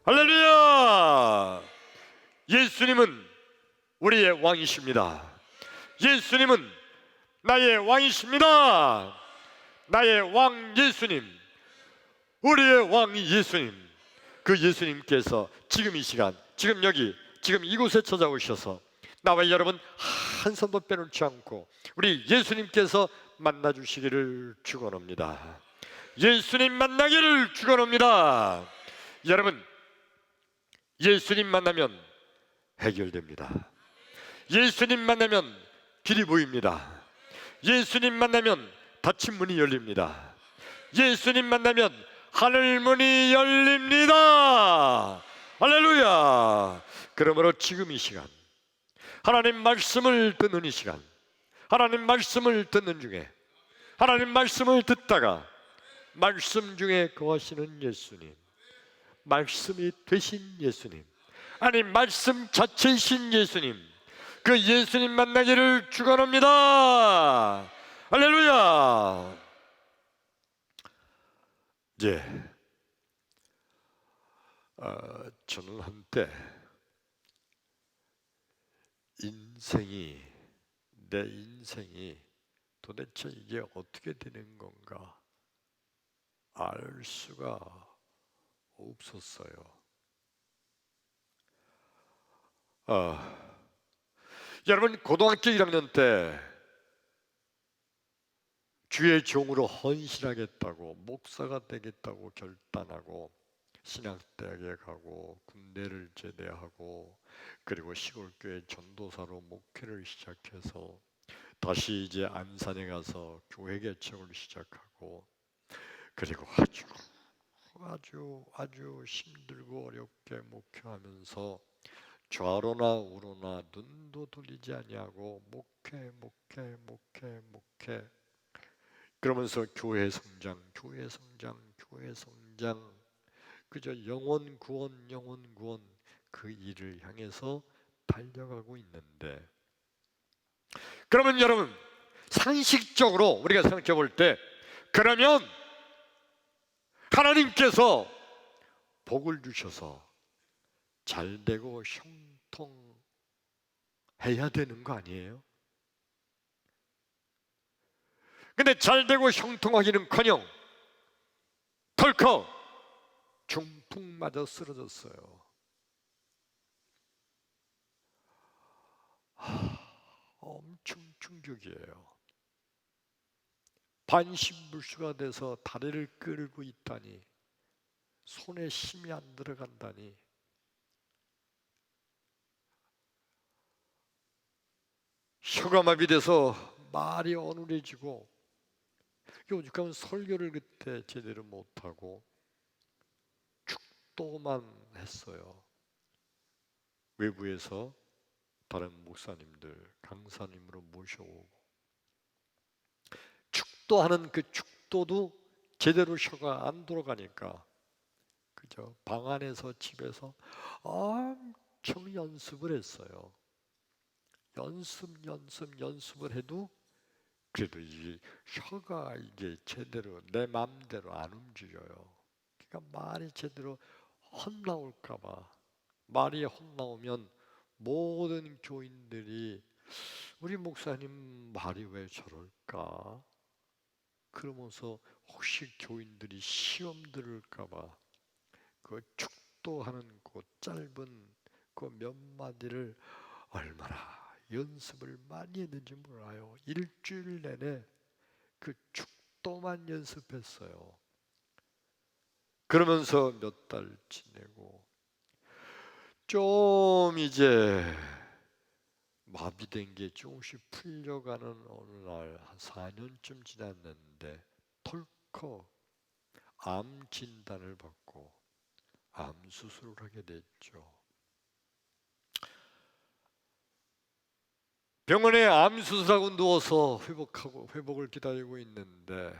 할렐루야! 예수님은 우리의 왕이십니다. 예수님은 나의 왕이십니다. 나의 왕 예수님, 우리의 왕 예수님, 그 예수님께서 지금 이 시간, 지금 여기, 지금 이곳에 찾아오셔서 나와 여러분 한 손도 빼놓지 않고 우리 예수님께서 만나주시기를 축원합니다. 예수님 만나기를 축원합니다. 여러분, 예수님 만나면 해결됩니다. 예수님 만나면 길이 보입니다. 예수님 만나면 닫힌 문이 열립니다. 예수님 만나면 하늘 문이 열립니다. 할렐루야! 그러므로 지금 이 시간, 하나님 말씀을 듣는 이 시간, 하나님 말씀을 듣는 중에, 하나님 말씀을 듣다가 말씀 중에 거하시는 예수님, 말씀이 되신 예수님, 아니 말씀 자체이신 예수님, 그 예수님 만나기를 축원합니다. 할렐루야! 이제 저는 한때 내 인생이 도대체 이게 어떻게 되는 건가 알 수가 없었어요. 여러분, 고등학교 1학년 때 주의 종으로 헌신하겠다고, 목사가 되겠다고 결단하고 신학대학에 가고 군대를 제대하고 그리고 시골교회 전도사로 목회를 시작해서 다시 이제 안산에 가서 교회 개척을 시작하고 그리고 아주 힘들고 어렵게 목회하면서 좌로나 우로나 눈도 돌리지 아니하고 목회 그러면서 교회 성장 그저 영혼 구원 그 일을 향해서 달려가고 있는데, 그러면 여러분 상식적으로 우리가 생각해 볼 때 그러면 하나님께서 복을 주셔서 잘되고 형통해야 되는 거 아니에요? 근데 잘되고 형통하기는커녕 덜컥 중풍 맞아 쓰러졌어요. 엄청 충격이에요. 반신불수가 돼서 다리를 끌고 있다니, 손에 힘이 안 들어간다니, 혀가 마비돼서 말이 어눌해지고, 오죽하면 설교를 그때 제대로 못하고 축도만 했어요. 외부에서 다른 목사님들, 강사님으로 모셔오고 축도하는 그 축도도 제대로 혀가 안 돌아가니까 그저 방 안에서 집에서 엄청 연습을 했어요. 연습을 해도 그래도 이 혀가 이게 제대로 내 마음대로 안 움직여요. 그러니까 말이 제대로 헛나올까봐. 말이 헛나오면 모든 교인들이 우리 목사님 말이 왜 저럴까? 그러면서 혹시 교인들이 시험 들을까봐 그 축도하는 그 짧은 그 몇 마디를 얼마나 연습을 많이 했는지 몰라요. 일주일 내내 그 축도만 연습했어요. 그러면서 몇 달 지내고 좀 이제 마비된 게 조금씩 풀려가는 어느 날 한 4년쯤 지났는데 덜컥 암 진단을 받고 암 수술을 하게 됐죠. 병원에 암 수술하고 누워서 회복을 기다리고 있는데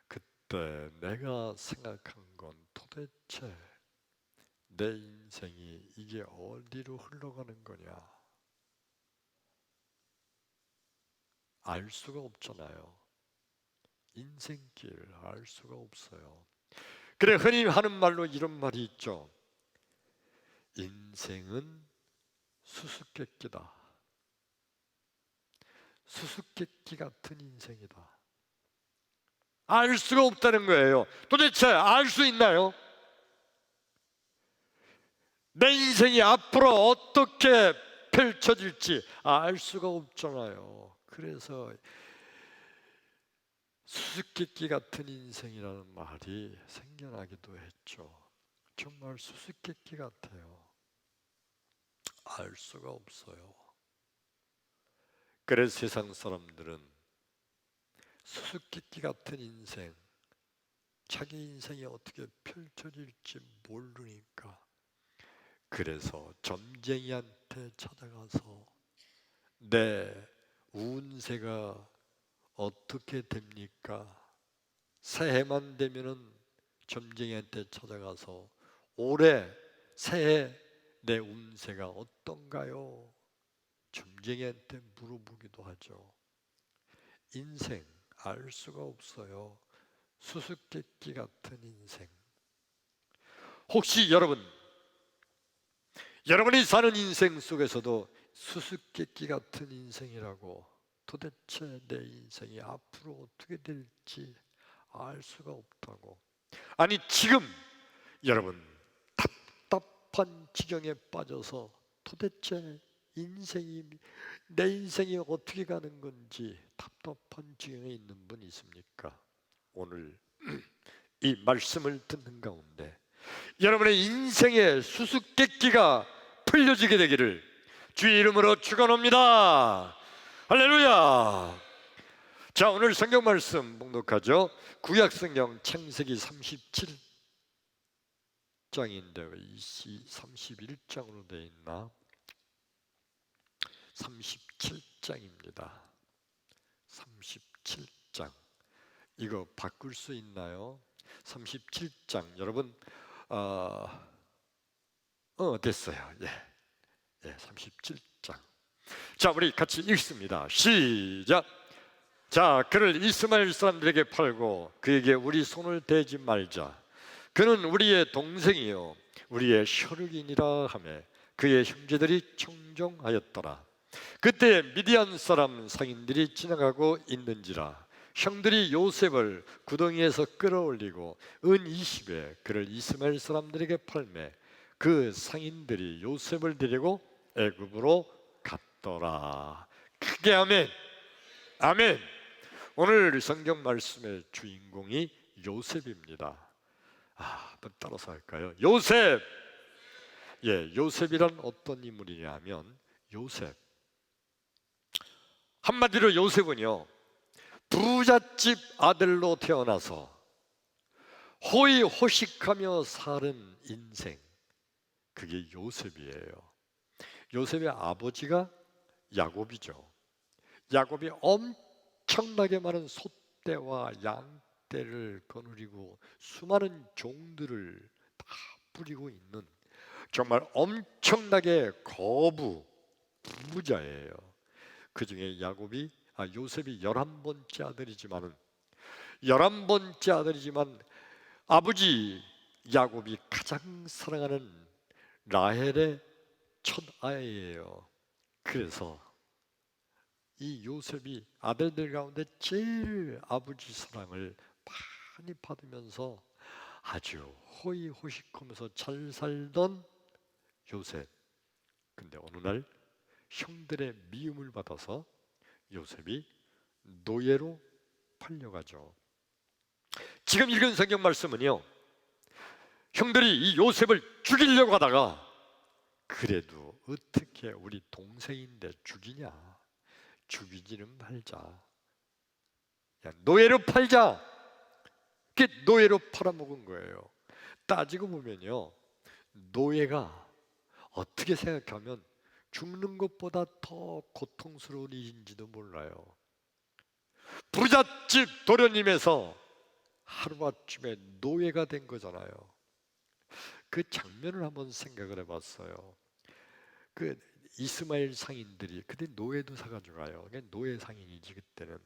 그때 내가 생각한 건 도대체 내 인생이 이게 어디로 흘러가는 거냐 알 수가 없잖아요. 인생길 알 수가 없어요. 그래 흔히 하는 말로 이런 말이 있죠. 인생은 수수께끼다. 수수께끼 같은 인생이다. 알 수가 없다는 거예요. 도대체 알 수 있나요? 내 인생이 앞으로 어떻게 펼쳐질지 알 수가 없잖아요. 그래서 수수께끼 같은 인생이라는 말이 생겨나기도 했죠. 정말 수수께끼 같아요. 알 수가 없어요. 그래서 세상 사람들은 수수께끼 같은 인생, 자기 인생이 어떻게 펼쳐질지 모르니까 그래서 점쟁이한테 찾아가서 내 운세가 어떻게 됩니까? 새해만 되면은 점쟁이한테 찾아가서 올해 새해 내 운세가 어떤가요? 점쟁이한테 물어보기도 하죠. 인생 알 수가 없어요. 수수께끼 같은 인생. 혹시 여러분이 사는 인생 속에서도 수수께끼 같은 인생이라고 도대체 내 인생이 앞으로 어떻게 될지 알 수가 없다고. 아니 지금 여러분 답답한 지경에 빠져서 도대체 내 인생이 어떻게 가는 건지 답답한 지경에 있는 분 있습니까? 오늘 이 말씀을 듣는 가운데 여러분의 인생의 수수께끼가 풀려지게 되기를 주의 이름으로 축원합니다. 할렐루야. 자, 오늘 성경 말씀 봉독하죠. 구약 성경 창세기 37장인데 왜 31장으로 되어 있나? 37장입니다. 37장. 이거 바꿀 수 있나요? 37장. 여러분 됐어요. 예, 37장. 자, 우리 같이 읽습니다. 시작. 자, 그를 이스마엘 사람들에게 팔고 그에게 우리 손을 대지 말자. 그는 우리의 동생이요 우리의 혈육이니라 하며 그의 형제들이 청종하였더라. 그때 미디안 사람 상인들이 지나가고 있는지라 형들이 요셉을 구덩이에서 끌어올리고 은 20에 그를 이스마엘 사람들에게 팔매 그 상인들이 요셉을 데리고 애굽으로 갔더라. 크게 아멘. 아멘. 오늘 성경 말씀의 주인공이 요셉입니다. 한번 따라서 할까요? 요셉. 요셉이란 어떤 인물이냐면 요셉, 한마디로 요셉은요 부잣집 아들로 태어나서 호의호식하며 사는 인생, 그게 요셉이에요. 요셉의 아버지가 야곱이죠. 야곱이 엄청나게 많은 소떼와 양떼를 거느리고 수많은 종들을 다 뿌리고 있는 정말 엄청나게 부자예요. 그 중에 요셉이 11번째 아들이지만 아버지 야곱이 가장 사랑하는 라헬의 첫 아이예요. 그래서 이 요셉이 아들들 가운데 제일 아버지 사랑을 많이 받으면서 아주 호의호식하면서 잘 살던 요셉. 근데 어느 날 형들의 미움을 받아서 요셉이 노예로 팔려가죠. 지금 읽은 성경 말씀은요 형들이 이 요셉을 죽이려고 하다가 그래도 어떻게 우리 동생인데 죽이지는 말자, 노예로 팔자. 그 노예로 팔아먹은 거예요. 따지고 보면요 노예가 어떻게 생각하면 죽는 것보다 더 고통스러운 일인지도 몰라요. 부잣집 도련님에서 하루아침에 노예가 된 거잖아요. 그 장면을 한번 생각을 해봤어요. 그 이스마엘 상인들이 그때 노예도 사가지고 가요. 노예 상인이지 그때는.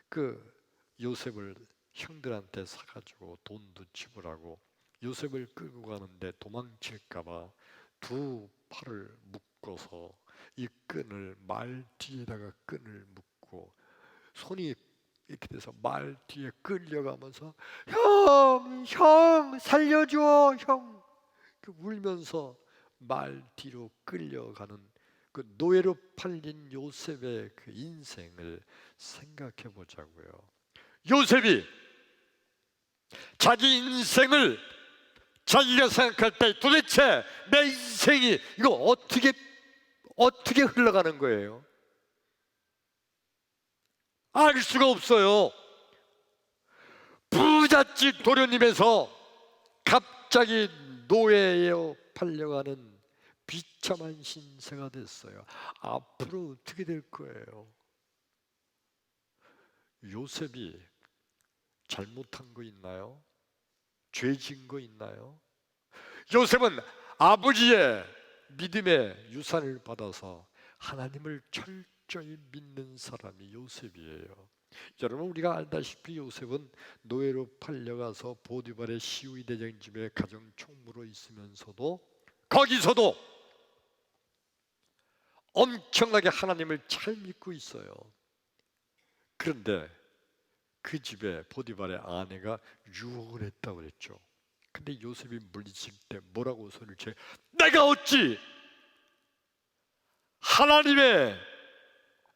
그 요셉을 형들한테 사가지고 돈도 지불하고 요셉을 끌고 가는데 도망칠까봐 두 팔을 묶어서 이 끈을 말 뒤에다가 끈을 묶고 손이 이렇게 돼서 말 뒤에 끌려가면서 형 살려줘 형 울면서 말 뒤로 끌려가는 그 노예로 팔린 요셉의 그 인생을 생각해 보자고요. 요셉이 자기 인생을 자기가 생각할 때 도대체 내 인생이 이거 어떻게 흘러가는 거예요? 알 수가 없어요. 부잣집 도련님에서 갑자기 노예에 팔려가는 비참한 신세가 됐어요. 앞으로 어떻게 될 거예요? 요셉이 잘못한 거 있나요? 죄 지은 거 있나요? 요셉은 아버지의 믿음의 유산을 받아서 하나님을 철저히 믿는 사람이 요셉이에요. 여러분, 우리가 알다시피 요셉은 노예로 팔려가서 보디발의 시위 대장 집에 가정 총무로 있으면서도 거기서도 엄청나게 하나님을 잘 믿고 있어요. 그런데 그 집에 보디발의 아내가 유혹을 했다고 그랬죠. 근데 요셉이 물리칠 때 뭐라고 소리를 쳐요? 내가 어찌 하나님의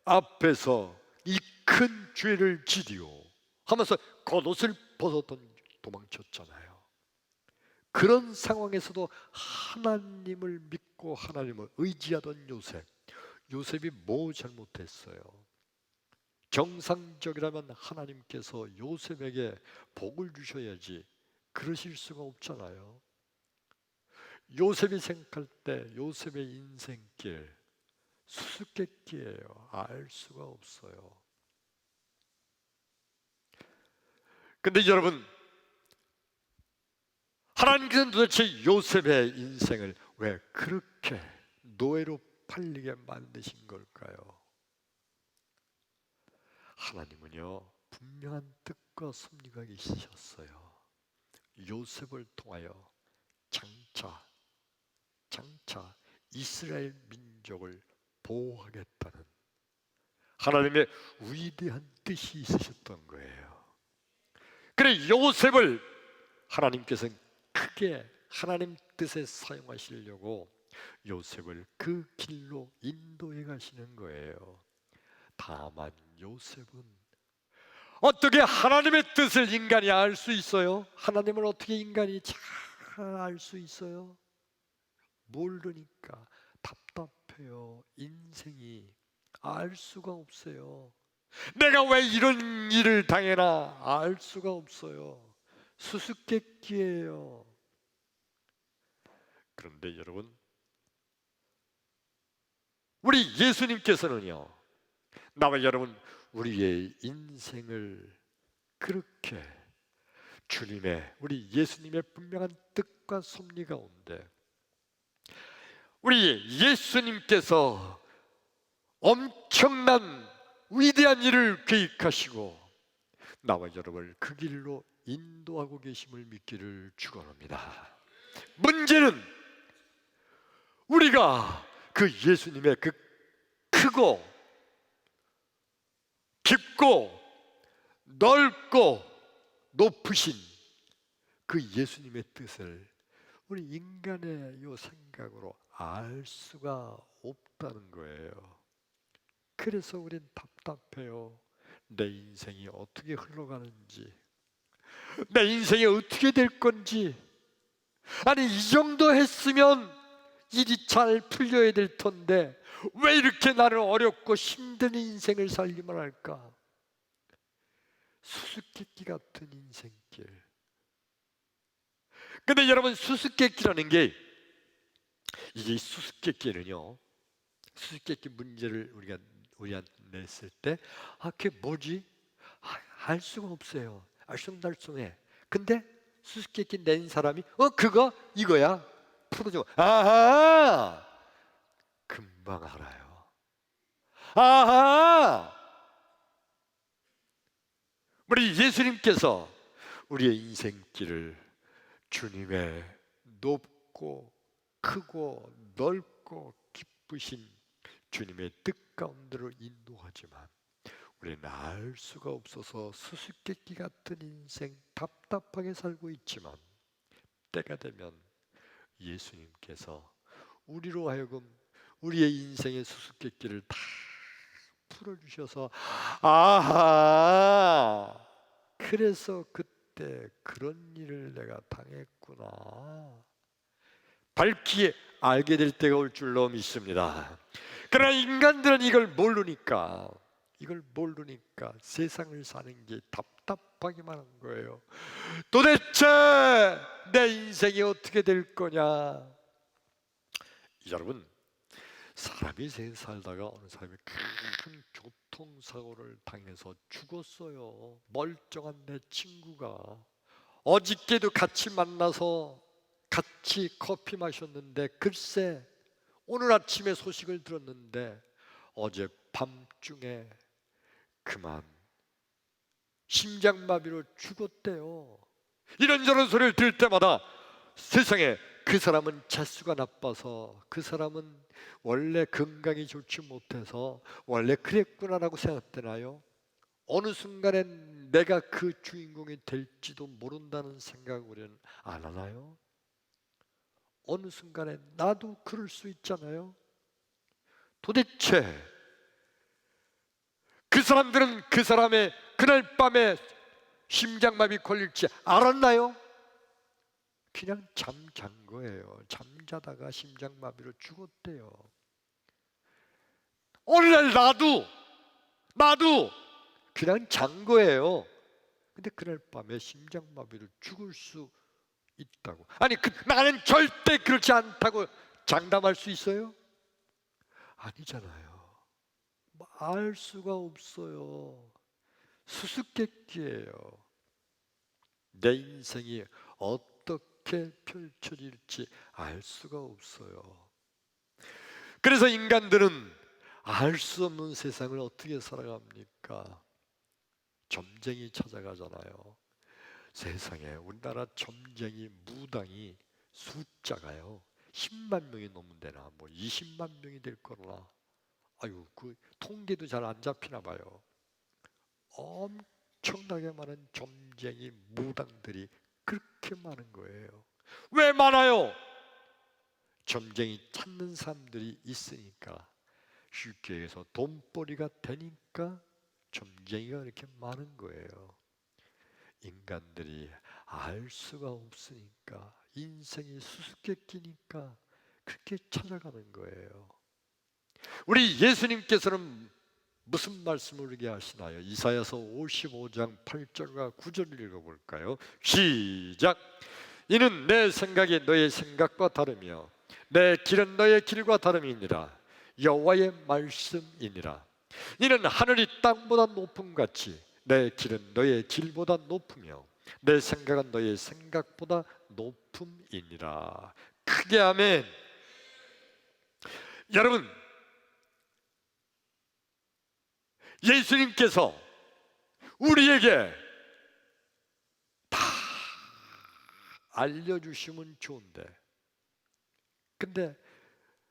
앞에서 이 큰 죄를 지리오 하면서 겉옷을 벗었던 도망쳤잖아요. 그런 상황에서도 하나님을 믿고 하나님을 의지하던 요셉이 뭐 잘못했어요? 정상적이라면 하나님께서 요셉에게 복을 주셔야지 그러실 수가 없잖아요. 요셉이 생각할 때 요셉의 인생길 수수께끼예요. 알 수가 없어요. 근데 여러분, 하나님께서는 도대체 요셉의 인생을 왜 그렇게 노예로 팔리게 만드신 걸까요? 하나님은요, 분명한 뜻과 섭리가 있으셨어요. 요셉을 통하여 장차 이스라엘 민족을 보호하겠다는 하나님의 위대한 뜻이 있으셨던 거예요. 그래, 요셉을 하나님께서는 크게 하나님 뜻에 사용하시려고 요셉을 그 길로 인도해 가시는 거예요. 다만 요셉은 어떻게 하나님의 뜻을 인간이 알 수 있어요? 하나님을 어떻게 인간이 잘 알 수 있어요? 모르니까 답답해요. 인생이 알 수가 없어요. 내가 왜 이런 일을 당해나 알 수가 없어요. 수수께끼예요. 그런데 여러분, 우리 예수님께서는요, 나와 여러분 우리의 인생을 그렇게 주님의 우리 예수님의 분명한 뜻과 섭리 가운데 우리 예수님께서 엄청난 위대한 일을 계획하시고 나와 여러분을 그 길로 인도하고 계심을 믿기를 축원합니다. 문제는 우리가 그 예수님의 그 크고 깊고 넓고 높으신 그 예수님의 뜻을 우리 인간의 요 생각으로 알 수가 없다는 거예요. 그래서 우린 답답해요. 내 인생이 어떻게 흘러가는지, 내 인생이 어떻게 될 건지. 아니, 이 정도 했으면 일이 잘 풀려야 될 텐데 왜 이렇게 나를 어렵고 힘든 인생을 살기만 할까? 수수께끼 같은 인생길. 근데 여러분, 수수께끼라는 게 이게 수수께끼는요, 수수께끼 문제를 우리한테 냈을 때 그게 뭐지? 알 수가 없어요. 알쏭달쏭해. 근데 수수께끼 낸 사람이 그거 이거야 풀어줘. 아하, 금방 알아요. 아하, 우리 예수님께서 우리의 인생길을 주님의 높고 크고 넓고 기쁘신 주님의 뜻 가운데로 인도하지만 우리는 알 수가 없어서 수수께끼 같은 인생 답답하게 살고 있지만 때가 되면 예수님께서 우리로 하여금 우리의 인생의 수수께끼를 다 풀어주셔서 아하, 그래서 그때 그런 일을 내가 당했구나 밝히 알게 될 때가 올 줄로 믿습니다. 그러나 인간들은 이걸 모르니까 세상을 사는 게 답답하기만 한 거예요. 도대체 내 인생이 어떻게 될 거냐. 여러분, 사람이 세상 살다가 어느 사람이 큰 교통사고를 당해서 죽었어요. 멀쩡한 내 친구가 어저께도 같이 만나서 같이 커피 마셨는데 글쎄 오늘 아침에 소식을 들었는데 어제 밤중에 그만 심장마비로 죽었대요. 이런저런 소리를 들을 때마다 세상에 그 사람은 재수가 나빠서 그 사람은 원래 건강이 좋지 못해서 원래 그랬구나라고 생각되나요? 어느 순간엔 내가 그 주인공이 될지도 모른다는 생각을 우리는 안 하나요? 어느 순간에 나도 그럴 수 있잖아요. 도대체 그 사람들은 그 사람의 그날 밤에 심장마비 걸릴지 알았나요? 그냥 잠잔 거예요. 잠자다가 심장마비로 죽었대요. 오늘날 나도 그냥 잔 거예요. 근데 그날 밤에 심장마비로 죽을 수 있다고. 아니 나는 절대 그렇지 않다고 장담할 수 있어요? 아니잖아요. 알 수가 없어요. 수수께끼예요. 내 인생이 어떻게 펼쳐질지 알 수가 없어요. 그래서 인간들은 알 수 없는 세상을 어떻게 살아갑니까? 점쟁이 찾아가잖아요. 세상에 우리나라 점쟁이 무당이 숫자가요 10만 명이 넘는데나 뭐 20만 명이 될 거나 아유 그 통계도 잘 안 잡히나 봐요. 엄청나게 많은 점쟁이 무당들이 그렇게 많은 거예요. 왜 많아요? 점쟁이 찾는 사람들이 있으니까. 쉽게 얘기해서 돈벌이가 되니까 점쟁이가 이렇게 많은 거예요. 인간들이 알 수가 없으니까 인생이 수수께끼니까 그렇게 찾아가는 거예요. 우리 예수님께서는 무슨 말씀을 우리에게 하시나요? 이사야서 55장 8절과 9절을 읽어볼까요? 시작! 이는 내 생각이 너의 생각과 다르며 내 길은 너의 길과 다름이니라. 여호와의 말씀이니라. 이는 하늘이 땅보다 높음같이 내 길은 너의 길보다 높으며 내 생각은 너의 생각보다 높음이니라. 크게 아멘. 여러분, 예수님께서 우리에게 다 알려주시면 좋은데 근데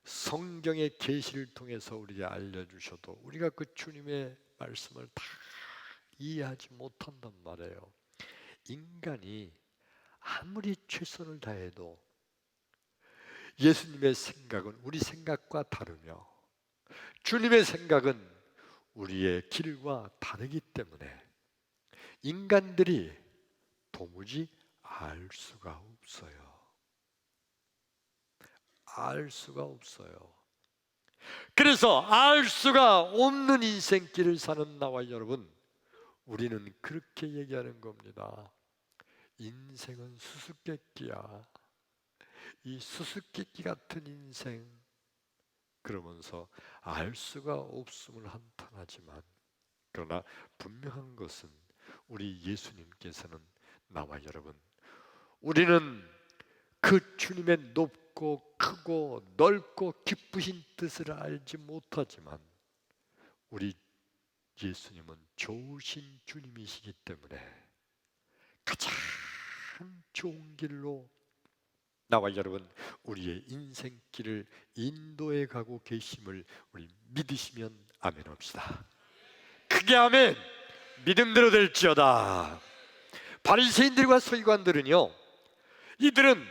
성경의 계시를 통해서 우리에게 알려주셔도 우리가 그 주님의 말씀을 다 이해하지 못한단 말이에요. 인간이 아무리 최선을 다해도 예수님의 생각은 우리 생각과 다르며 주님의 생각은 우리의 길과 다르기 때문에 인간들이 도무지 알 수가 없어요. 알 수가 없어요. 그래서 알 수가 없는 인생길을 사는 나와 여러분, 우리는 그렇게 얘기하는 겁니다. 인생은 수수께끼야. 이 수수께끼 같은 인생. 그러면서 알 수가 없음을 한탄하지만 그러나 분명한 것은 우리 예수님께서는 나와 여러분, 우리는 그 주님의 높고 크고 넓고 기쁘신 뜻을 알지 못하지만 우리 예수님은 좋으신 주님이시기 때문에 가장 좋은 길로 나와 여러분, 우리의 인생길을 인도해 가고 계심을 우리 믿으시면 아멘 합시다. 크게 아멘. 믿음대로 될지어다. 바리새인들과 서기관들은요, 이들은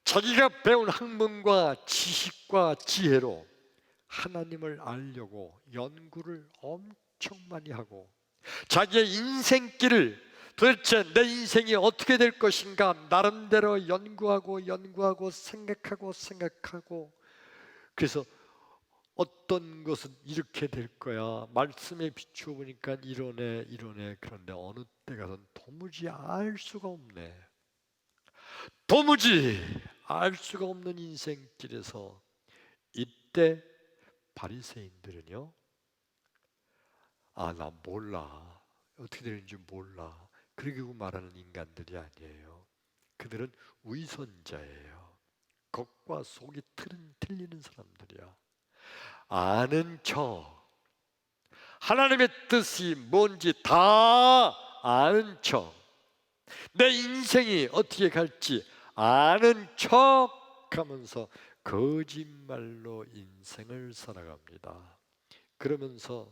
자기가 배운 학문과 지식과 지혜로 하나님을 알려고 연구를 엄청 많이 하고, 자기의 인생길을 도대체 내 인생이 어떻게 될 것인가 나름대로 연구하고 생각하고, 그래서 어떤 것은 이렇게 될 거야, 말씀에 비추어 보니까 이러네. 그런데 어느 때 가서는 도무지 알 수가 없네. 도무지 알 수가 없는 인생길에서 이때 바리새인들은요, 나 몰라, 어떻게 되는지 몰라, 그러고 말하는 인간들이 아니에요. 그들은 위선자예요. 겉과 속이 틀리는 사람들이야. 아는 척, 하나님의 뜻이 뭔지 다 아는 척, 내 인생이 어떻게 갈지 아는 척 하면서 거짓말로 인생을 살아갑니다. 그러면서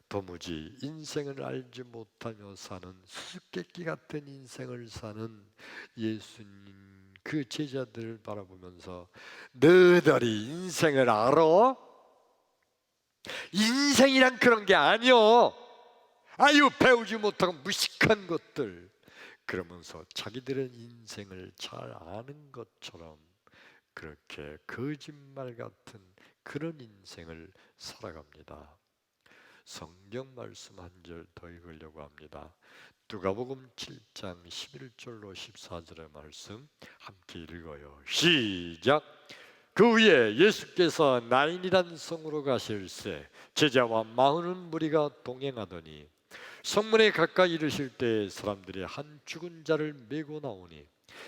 도무지 인생을 알지 못하며 사는 수수께끼 같은 인생을 사는 예수님 그 제자들을 바라보면서, 너희들이 인생을 알아? 인생이란 그런 게 아니여. 아유, 배우지 못하고 무식한 것들. 그러면서 자기들은 인생을 잘 아는 것처럼 그렇게 거짓말 같은 그런 인생을 살아갑니다. 성경 말씀 한 절 더 읽으려고 합니다. 누가복음 7장 11절로 14절의 말씀 함께 읽어요. 시작. 그 후에 예수께서 나인이란 성으로 가실새 제자와 많은 무리가 동행하더니 성문에 가까이 이르실 때 사람들이 한 죽은 자를 메고 나오니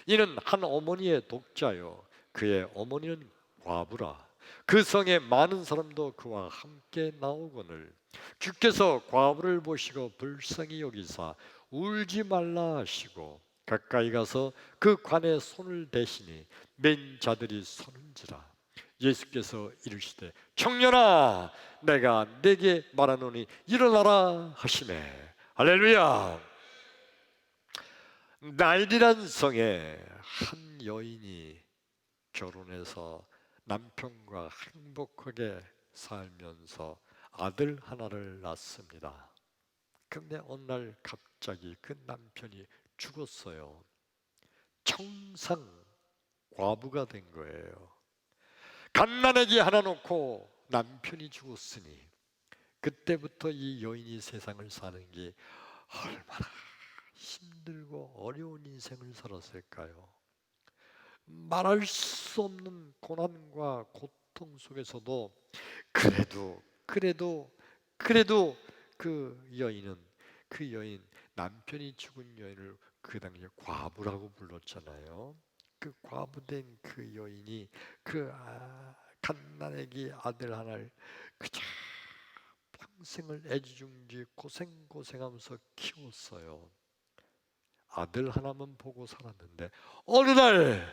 이는 한 어머니의 독자요 그의 어머니는 과부라. 그 성에 많은 사람도 그와 함께 나오거늘 주께서 과부를 보시고 불쌍히 여기사 울지 말라 하시고 가까이 가서 그 관에 손을 대시니 맨 자들이 서는지라. 예수께서 이르시되 청년아 내가 네게 말하노니 일어나라 하시매. 할렐루야. 나인이란 성에 한 여인이 결혼해서 남편과 행복하게 살면서 아들 하나를 낳습니다. 그런데 어느 날 갑자기 그 남편이 죽었어요. 청상 과부가 된 거예요. 갓난아기 하나 놓고 남편이 죽었으니 그때부터 이 여인이 세상을 사는 게 얼마나 힘들고 어려운 인생을 살았을까요? 말할 수 없는 고난과 고통 속에서도 그래도 그 여인 남편이 죽은 여인을 그 당시에 과부라고 불렀잖아요. 그 과부된 그 여인이 그 갓난아기 아들 하나를 그저 평생을 애지중지 고생하면서 키웠어요. 아들 하나만 보고 살았는데 어느 날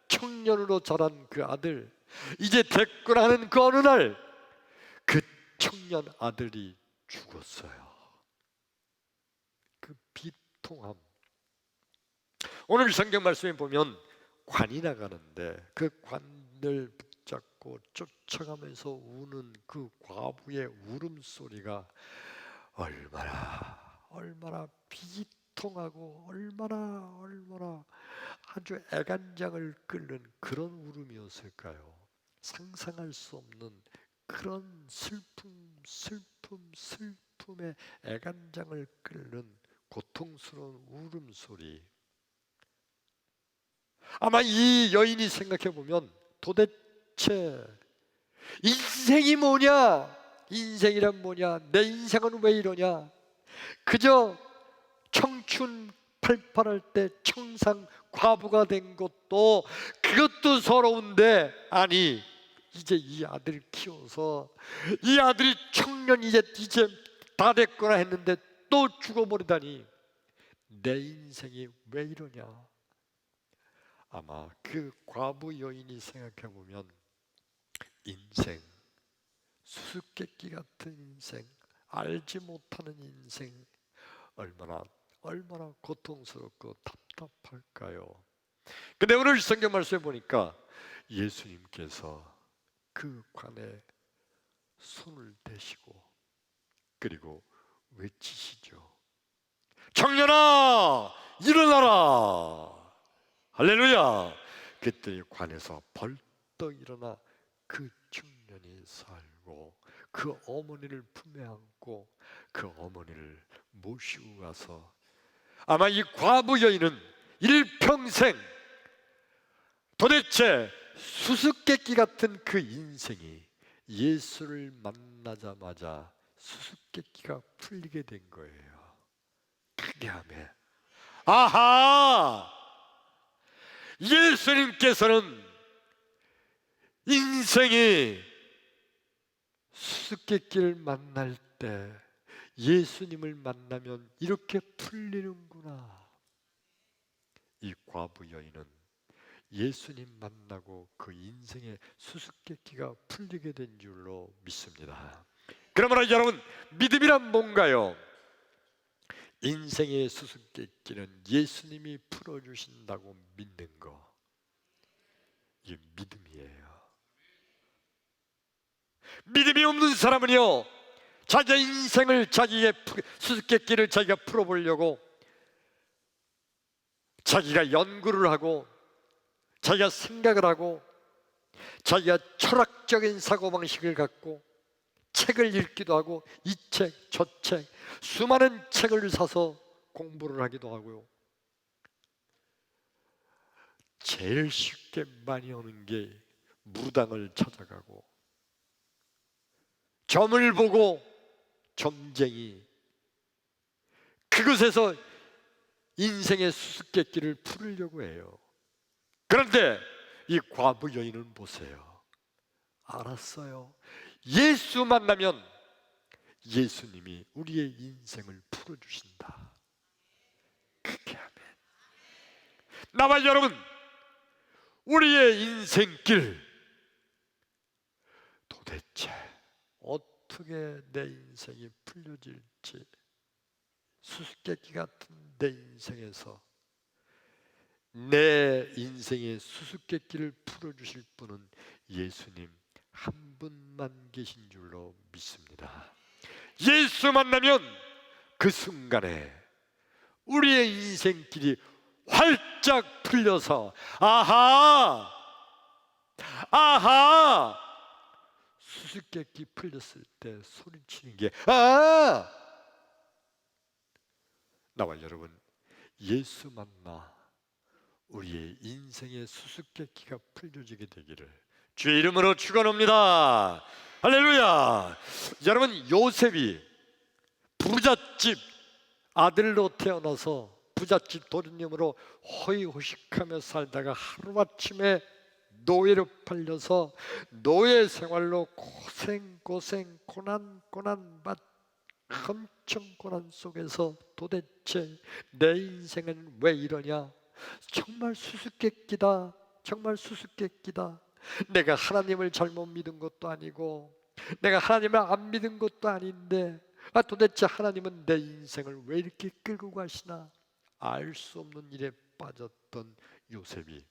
청년으로 자란 그 아들, 이제 됐구나 하는 그 어느 날 그 청년 아들이 죽었어요. 그 비통함. 오늘 성경 말씀에 보면 관이 나가는데 그 관을 붙잡고 쫓아가면서 우는 그 과부의 울음소리가 얼마나 비통하고 얼마나 아주 애간장을 끓는 그런 울음이었을까요? 상상할 수 없는 그런 슬픔에 애간장을 끓는 고통스러운 울음소리. 아마 이 여인이 생각해 보면 도대체 인생이 뭐냐? 인생이란 뭐냐? 내 인생은 왜 이러냐? 그저 청춘 팔팔할 때 청상 과부가 된 것도 그것도 서러운데, 아니 이제 이 아들 키워서 이 아들이 청년 이제 다 됐구나 했는데 또 죽어버리다니 내 인생이 왜 이러냐? 아마 그 과부 여인이 생각해 보면 인생, 수수께끼 같은 인생, 알지 못하는 인생, 얼마나 고통스럽고 답답할까요? 근데 오늘 성경 말씀에 보니까 예수님께서 그 관에 손을 대시고 그리고 외치시죠. 청년아, 일어나라. 할렐루야. 그때 관에서 벌떡 일어나 그 청년이 살고 그 어머니를 품에 안고 그 어머니를 모시고 가서 아마 이 과부 여인은 일평생 도대체 수수께끼 같은 그 인생이 예수를 만나자마자 수수께끼가 풀리게 된 거예요. 크게 하면 아하! 예수님께서는 인생이 수수께끼를 만날 때 예수님을 만나면 이렇게 풀리는구나. 이 과부 여인은 예수님 만나고 그 인생의 수수께끼가 풀리게 된 줄로 믿습니다. 그러므로 여러분, 믿음이란 뭔가요? 인생의 수수께끼는 예수님이 풀어주신다고 믿는 거, 이게 믿음이에요. 믿음이 없는 사람은요, 자기의 인생을, 자기의 수수께끼를 자기가 풀어보려고 자기가 연구를 하고 자기가 생각을 하고 자기가 철학적인 사고방식을 갖고 책을 읽기도 하고 이 책, 저 책, 수많은 책을 사서 공부를 하기도 하고요. 제일 쉽게 많이 오는 게 무당을 찾아가고 점을 보고 점쟁이, 그것에서 인생의 수수께끼를 풀으려고 해요. 그런데 이 과부 여인은 보세요. 알았어요. 예수 만나면 예수님이 우리의 인생을 풀어주신다. 그렇게 하면 나와 여러분, 우리의 인생길 도대체 어떻게 내 인생이 풀려질지, 수수께끼 같은 내 인생에서 내 인생의 수수께끼를 풀어주실 분은 예수님 한 분만 계신 줄로 믿습니다. 예수 만나면 그 순간에 우리의 인생길이 활짝 풀려서 아하! 아하! 수수께끼 풀렸을 때 소리치는 게 아! 나와 여러분, 예수 만나 우리의 인생의 수수께끼가 풀려지게 되기를 주의 이름으로 축원합니다. 할렐루야. 여러분, 요셉이 부잣집 아들로 태어나서 부잣집 도련님으로 호의호식하며 살다가 하루아침에 노예로 팔려서 노예 생활로 고난 엄청 고난 속에서 도대체 내 인생은 왜 이러냐, 정말 수수께끼다, 정말 수수께끼다. 내가 하나님을 잘못 믿은 것도 아니고 내가 하나님을 안 믿은 것도 아닌데 도대체 하나님은 내 인생을 왜 이렇게 끌고 가시나, 알 수 없는 일에 빠졌던 요셉이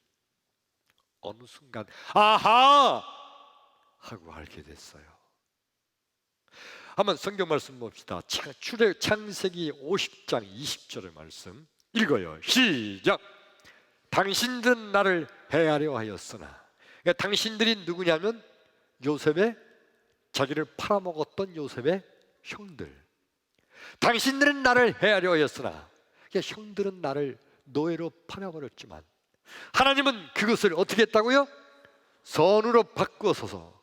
어느 순간 아하! 하고 알게 됐어요. 한번 성경 말씀 봅시다. 창세기 50장 20절의 말씀 읽어요. 시작. 당신들은 나를 해하려 하였으나, 그러니까 당신들이 누구냐면 요셉의, 자기를 팔아먹었던 요셉의 형들. 당신들은 나를 해하려 하였으나, 그러니까 형들은 나를 노예로 팔아버렸지만 하나님은 그것을 어떻게 했다고요? 선으로 바꾸어서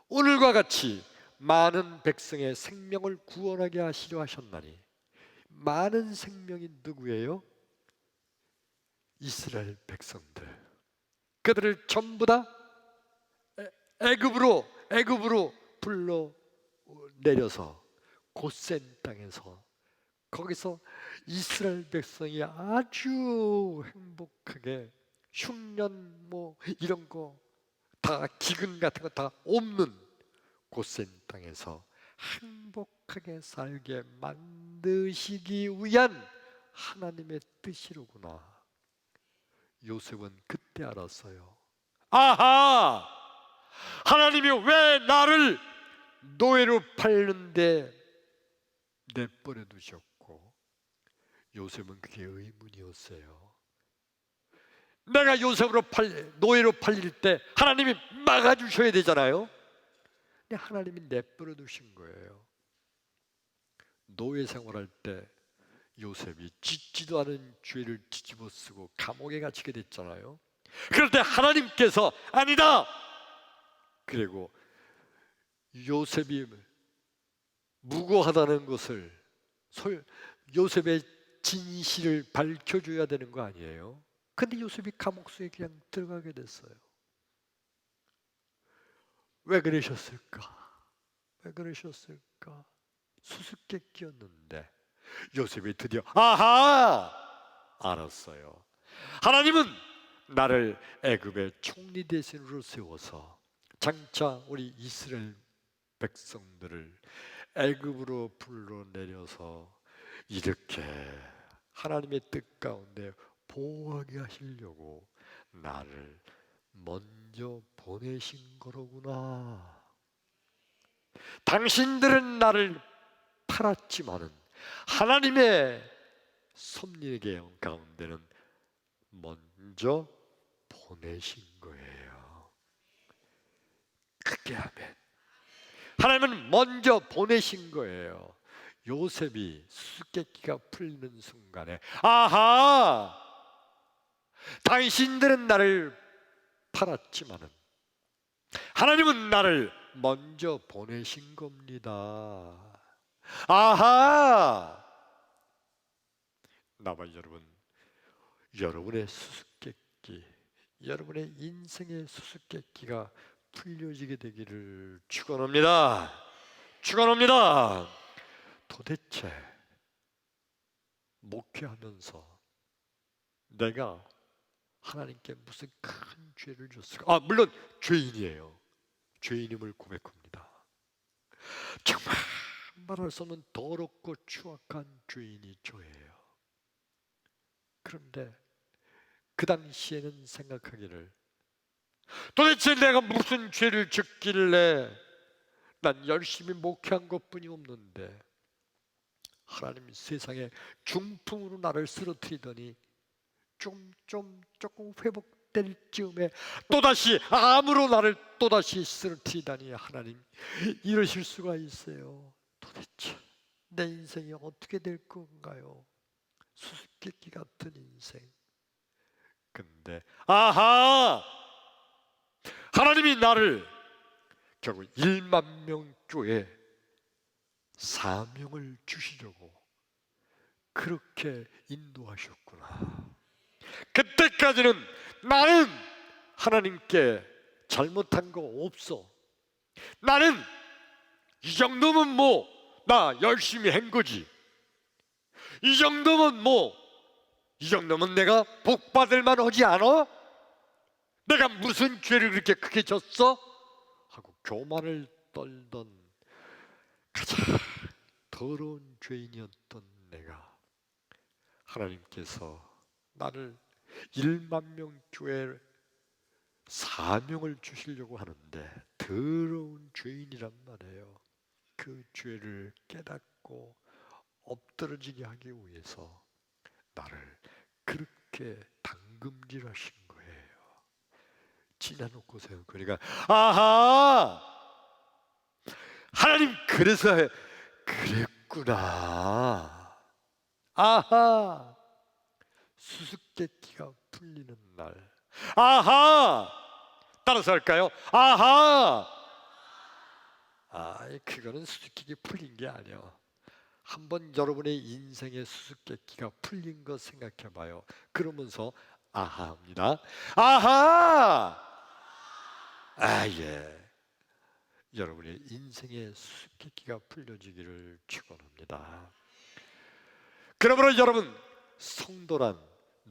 오늘과 같이 많은 백성의 생명을 구원하게 하시려 하셨나니. 많은 생명이 누구예요? 이스라엘 백성들. 그들을 전부 다 애굽으로 불러 내려서 고센 땅에서, 거기서 이스라엘 백성이 아주 행복하게 흉년 뭐 이런 거 다 기근 같은 거 다 없는 고센 땅에서 행복하게 살게 만드시기 위한 하나님의 뜻이로구나. 요셉은 그때 알았어요. 아하! 하나님이 왜 나를 노예로 팔는데 내버려 두셨고, 요셉은 그게 의문이었어요. 내가 노예로 팔릴 때 하나님이 막아주셔야 되잖아요. 근데 하나님이 내버려 두신 거예요. 노예 생활할 때 요셉이 짓지도 않은 죄를 뒤집어 쓰고 감옥에 갇히게 됐잖아요. 그럴 때 하나님께서 아니다! 그리고 요셉이 무고하다는 것을, 요셉의 진실을 밝혀줘야 되는 거 아니에요? 근데 요셉이 감옥수에 그냥 들어가게 됐어요. 왜 그러셨을까? 왜 그러셨을까? 수수께끼였는데 요셉이 드디어 아하! 알았어요. 하나님은 나를 애굽의 총리 대신으로 세워서 장차 우리 이스라엘 백성들을 애굽으로 불러내려서 이렇게 하나님의 뜻 가운데 보호하게 하시려고 나를 먼저 보내신 거로구나. 당신들은 나를 팔았지만은 하나님의 섭리의 가운데는 먼저 보내신 거예요. 그게 아멘. 하나님은 먼저 보내신 거예요. 요셉이 수수께끼가 풀리는 순간에 아하! 당신들은 나를 팔았지만은 하나님은 나를 먼저 보내신 겁니다. 아하! 나와 여러분, 여러분의 수수께끼, 여러분의 인생의 수수께끼가 풀려지게 되기를 축원합니다. 축원합니다. 도대체 목회하면서 내가 하나님께 무슨 큰 죄를 줬을까? 물론 죄인이에요. 죄인임을 고백합니다. 정말 말할 수 없는 더럽고 추악한 죄인이 저예요. 그런데 그 당시에는 생각하기를 도대체 내가 무슨 죄를 짓길래 난 열심히 목회한 것뿐이 없는데 하나님이 세상에 중풍으로 나를 쓰러뜨리더니 조금 회복될 즈음에 또다시 암으로 나를 또다시 쓰러뜨리다니 하나님 이러실 수가 있어요. 도대체 내 인생이 어떻게 될 건가요? 수수께끼 같은 인생. 근데 아하! 하나님이 나를 결국 1만 명 교회 사명을 주시려고 그렇게 인도하셨구나. 그때까지는 나는 하나님께 잘못한 거 없어. 나는 이 정도면 뭐 나 열심히 한 거지. 이 정도면 내가 복 받을 만하지 않아? 내가 무슨 죄를 그렇게 크게 졌어? 하고 교만을 떨던 가장 더러운 죄인이었던 내가 하나님께서 나를 1만 명 교회 사명을 주시려고 하는데 더러운 죄인이란 말이에요. 그 죄를 깨닫고 엎드러지게 하기 위해서 나를 그렇게 당금질하신 거예요. 지나놓고 생각하니까 아하! 하나님 그래서 그랬구나. 아하! 수수께끼가 풀리는 날. 아하! 따라서 할까요? 아하! 그거는 수수께끼 풀린 게 아니야. 한번 여러분의 인생의 수수께끼가 풀린 거 생각해 봐요. 그러면서 아하입니다. 아하! 예. 여러분의 인생의 수수께끼가 풀려지기를 축원합니다. 그러므로 여러분, 성도란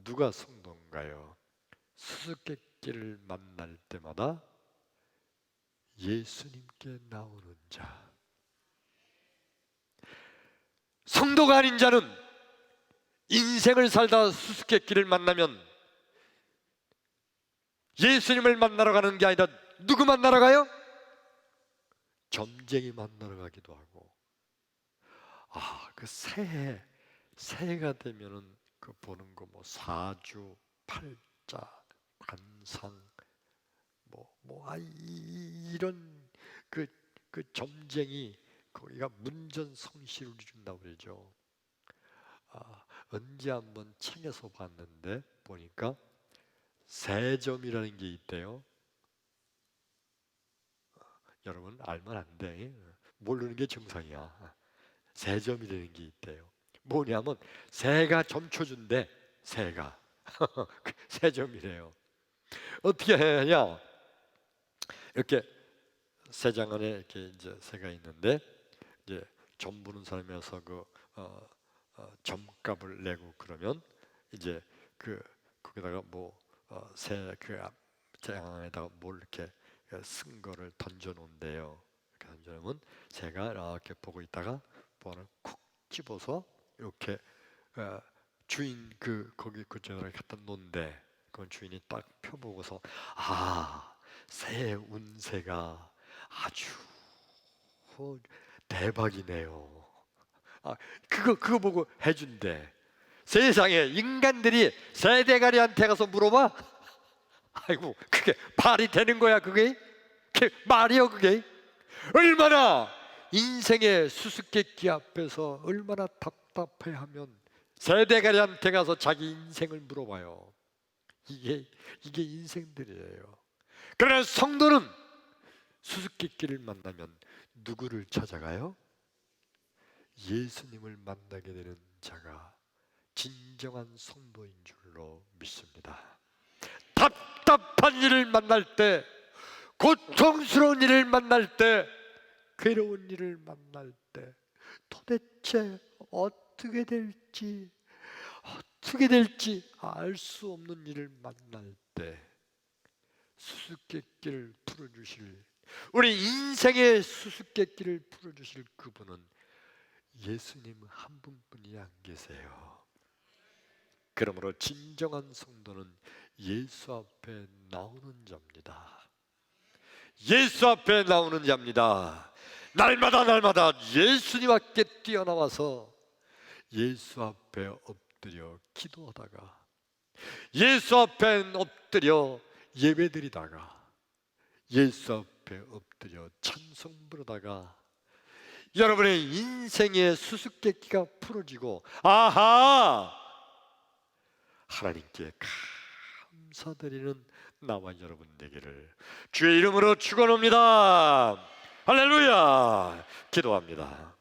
누가 성도인가요? 수수께끼를 만날 때마다 예수님께 나오는 자, 성도가 아닌 자는 인생을 살다 수수께끼를 만나면 예수님을 만나러 가는 게 아니라 누구 만나러 가요? 점쟁이 만나러 가기도 하고. 그 새해가 되면은 그 보는 거 뭐 사주, 팔자, 관상, 이런 그 점쟁이, 거기가 문전성시를 준다고 그러죠. 언제 한번 책에서 봤는데 보니까 세점이라는 게 있대요. 여러분 알면 안 돼. 모르는 게 정상이야. 세점이라는 게 있대요. 뭐냐면 새가 점쳐준대. 새가 세점이래요. 어떻게 하냐? 이렇게 새장 안에 이렇게 이제 새가 있는데 이제 점 보는 사람이 와서 점값을 내고 그러면 이제 거기다가 새그 장 안에다가 뭘 이렇게 쓴 거를 던져 놓은대요. 이렇게 던져 놓으면 새가 이렇게 보고 있다가 번호를 콕 집어서 이렇게 주인 거기 그쪽으로 갖다 놓은데, 그건 주인이 딱 펴보고서 새의 운세가 아주 대박이네요. 그거 보고 해준대. 세상에 인간들이 새 대가리한테 가서 물어봐? 아이고, 그게 말이 되는 거야? 그게 말이요? 그게 얼마나 인생의 수수께끼 앞에서 얼마나 답답해하면 새 대가리한테 가서 자기 인생을 물어봐요. 이게 인생들이에요. 그러나 성도는 수수께끼를 만나면 누구를 찾아가요? 예수님을 만나게 되는 자가 진정한 성도인 줄로 믿습니다. 답답한 일을 만날 때, 고통스러운 일을 만날 때, 괴로운 일을 만날 때, 도대체 어떻게 될지 알 수 없는 일을 만날 때 수수께끼를 풀어주실, 우리 인생의 수수께끼를 풀어주실 그분은 예수님 한 분뿐이 안 계세요. 그러므로 진정한 성도는 예수 앞에 나오는 자입니다. 예수 앞에 나오는 자입니다. 날마다 예수님 앞에 뛰어나와서 예수 앞에 엎드려 기도하다가, 예수 앞에 엎드려 예배드리다가, 예수 앞에 엎드려 찬송 부르다가 여러분의 인생의 수수께끼가 풀어지고, 하나님께 감사드리는 나와 여러분 되기를 주의 이름으로 축원합니다. 할렐루야. 기도합니다.